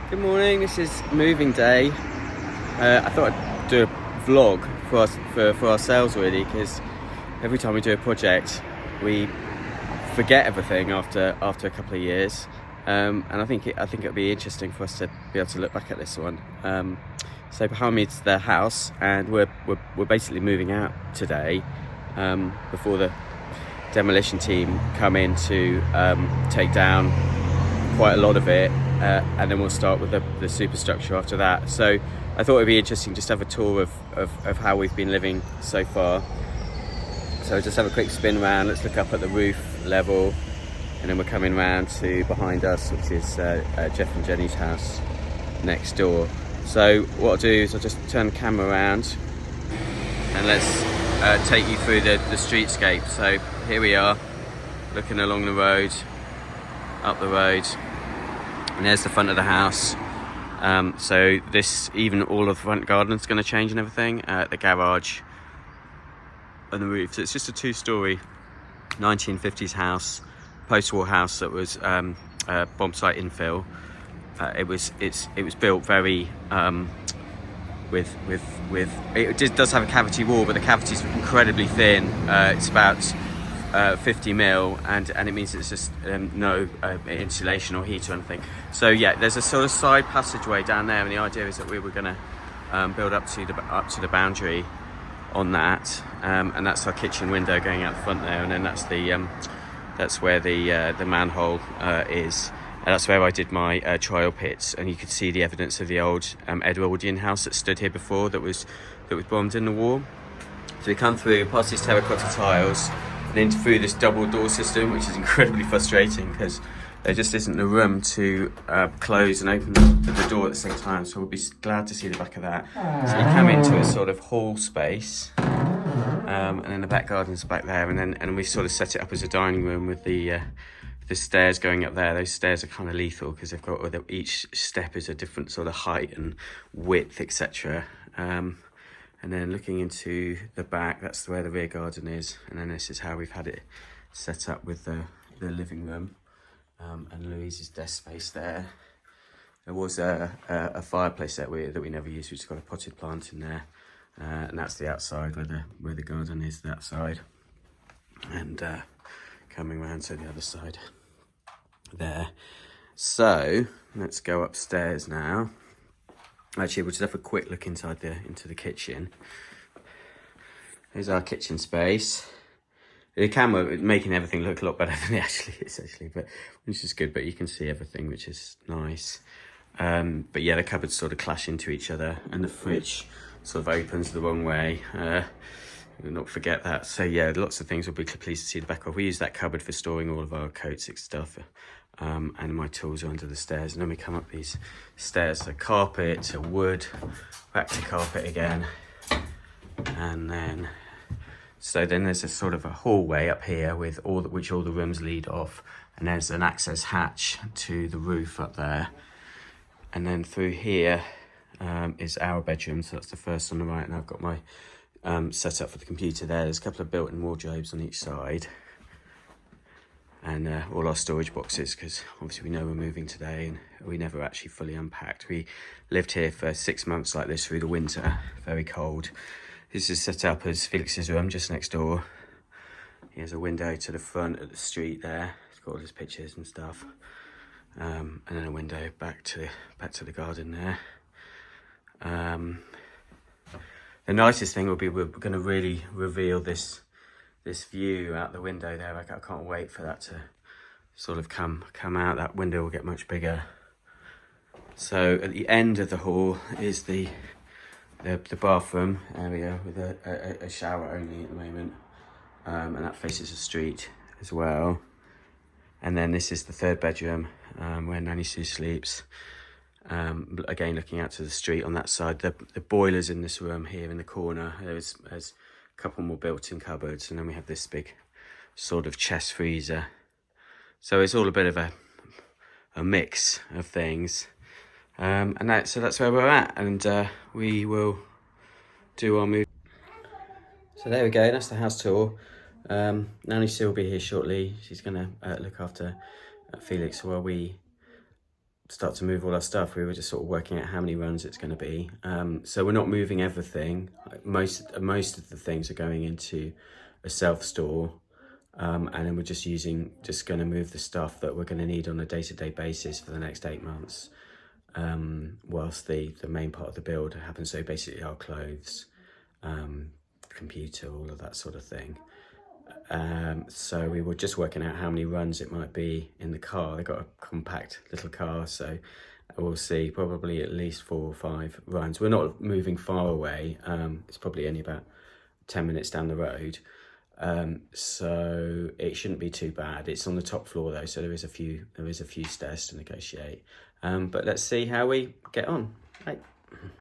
Good morning, this is moving day. I thought I'd do a vlog for us, for ourselves really, because every time we do a project we forget everything after a couple of years, and I think it'll be interesting for us to be able to look back at this one. So behind me is the house, and we're basically moving out today, before the demolition team come in to take down quite a lot of it, and then we'll start with the superstructure after that. So I thought it'd be interesting just to have a tour of how we've been living so far. So just have a quick spin around. Let's look up at the roof level, and then we're coming round to behind us, which is Jeff and Jenny's house next door. So what I'll do is I'll just turn the camera around and let's take you through the streetscape. So here we are, looking along the road, up the road, and there's the front of the house. So this, even all of the front garden's going to change and everything, the garage and the roof. So it's just a two-storey 1950s house, post-war house that was bomb site infill. It was built very with it does have a cavity wall, but the cavity's incredibly thin. It's about 50 mil, and it means it's just no insulation or heat or anything. So yeah, there's a sort of side passageway down there, and the idea is that we were going to build up to the boundary on that, and that's our kitchen window going out the front there, and then that's where the manhole is. And that's where I did my trial pits, and you could see the evidence of the old Edwardian house that stood here before, that was bombed in the war. So we come through past these terracotta tiles and in through this double door system, which is incredibly frustrating because there just isn't the room to close and open the door at the same time. So we'll be glad to see the back of that. So you come into a sort of hall space, and then the back garden's back there, and we sort of set it up as a dining room with the stairs going up there. Those stairs are kind of lethal because they've got, each step is a different sort of height and width, etc. And then looking into the back, that's where the rear garden is, and then this is how we've had it set up with the living room, and Louise's desk space there. There was a fireplace that we never used. We just got a potted plant in there, and that's the outside where the garden is, that side, and coming round to the other side there. So let's go upstairs now. Actually, we'll just have a quick look inside into the kitchen. Here's our kitchen space. The camera making everything look a lot better than it actually is, but which is good. But you can see everything, which is nice. But yeah, the cupboards sort of clash into each other, and the fridge sort of opens the wrong way. We'll not forget that. So yeah, lots of things we'll be pleased to see the back of. We use that cupboard for storing all of our coats and stuff, and my tools are under the stairs. And then we come up these stairs, so carpet to wood, back to carpet again, and then there's a sort of a hallway up here with all the rooms lead off, and there's an access hatch to the roof up there, and then through here is our bedroom. So that's the first on the right, and I've got my set up for the computer there. There's a couple of built-in wardrobes on each side, and all our storage boxes, because obviously we know we're moving today and we never actually fully unpacked. We lived here for 6 months like this through the winter, very cold. This is set up as Felix's room just next door. He has a window to the front at the street there. It's got all his pictures and stuff, and then a window back to the garden there. The nicest thing will be we're going to really reveal this view out the window there. I can't wait for that to sort of come out. That window will get much bigger. So at the end of the hall is the bathroom area with a shower only at the moment, and that faces the street as well. And then this is the third bedroom, where Nanny Sue sleeps. Again, looking out to the street on that side. The boiler's in this room here in the corner. There's a couple more built-in cupboards, and then we have this big sort of chest freezer. So it's all a bit of a mix of things, and that's where we're at, and we will do our move. So there we go. That's the house tour. Nanny Sue will be here shortly. She's going to look after Felix while we start to move all our stuff. We were just sort of working out how many runs it's going to be. So we're not moving everything. Most of the things are going into a self store, and then we're just going to move the stuff that we're going to need on a day-to-day basis for the next 8 months, whilst the main part of the build happens. So basically our clothes, computer, all of that sort of thing. So we were just working out how many runs it might be in the car. They've got a compact little car, so we'll see, probably at least 4 or 5 runs. We're not moving far away. It's probably only about 10 minutes down the road. So it shouldn't be too bad. It's on the top floor though, so there is a few stairs to negotiate. But let's see how we get on. Right.